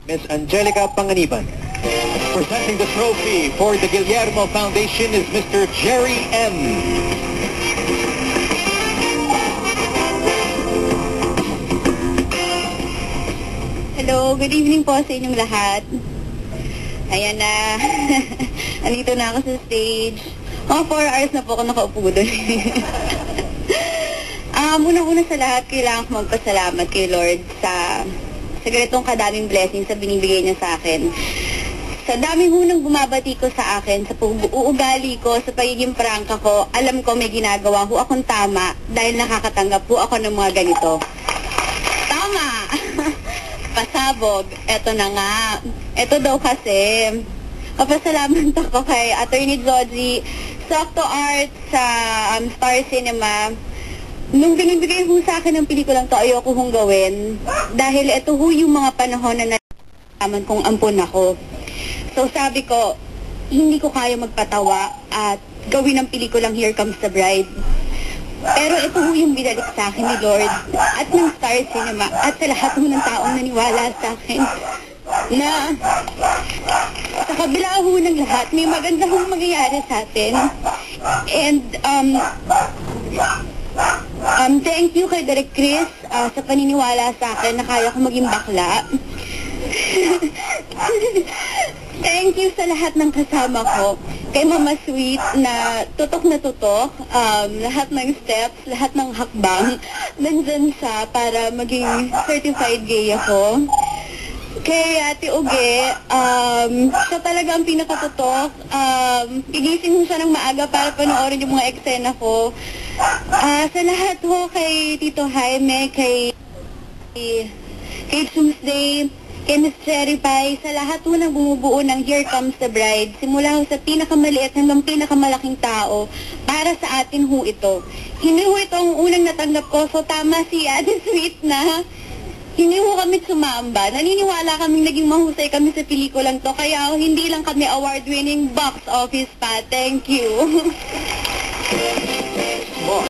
Ms. Angelica Panganiban. Presenting the trophy for the Guillermo Foundation is Mr. Jerry M. Hello, good evening po sa inyong lahat. Ayan na, andito na ako sa stage. 4 hours na po ako nakaupo doon. Unang-una sa lahat, kailangan ko magpasalamat kay Lord sa ganitong kadaming blessings na binibigay niya sa akin. Sa daming hunang bumabati ko sa akin, sa uugali ko, sa pagiging prangka ko, alam ko may ginagawa ho akong tama dahil nakakatanggap po ako ng mga ganito. Tama! Pasabog. Eto na nga. Eto daw kasi. Papasalamat ako kay Attorney Joji, sa Octo Art, sa Star Cinema. Nung binibigay ho sa akin ng pelikulang to, ayoko hong gawin. Dahil ito ho yung mga panahon na nalaman kong ampun ako. So sabi ko, hindi ko kaya magpatawa at gawin ng pelikulang Here Comes the Bride. Pero ito ho yung binalik sa akin ni Lord at ng Star Cinema at sa lahat ho ng taong naniwala sa akin na sa kabila ho ng lahat, may maganda hong mangyayari sa atin. And thank you kay Direk Chris sa paniniwala sa akin na kaya ko maging bakla. Thank you sa lahat ng kasama ko. Kay Mama Sweet na tutok, lahat ng steps, lahat ng hakbang, nandyan siya para maging certified gay ako. Kay Ate Uge, siya talaga ang pinakatutok. Gigising mo siya ng maaga para panoorin yung mga eksena ko. Sa lahat ho, kay Tito Jaime, kay Tuesday, kay Miss Cherry Pie, sa lahat ho na bumubuo ng Here Comes the Bride, simula ho sa pinakamaliit hanggang pinakamalaking tao, para sa atin ho ito. Hindi ho ito ang unang natanggap ko, so tama si Ate Sweet na hindi ho kami sumamba. Naniniwala kaming naging mahusay kami sa pelikulang to, kaya hindi lang kami award-winning box office pa. Thank you.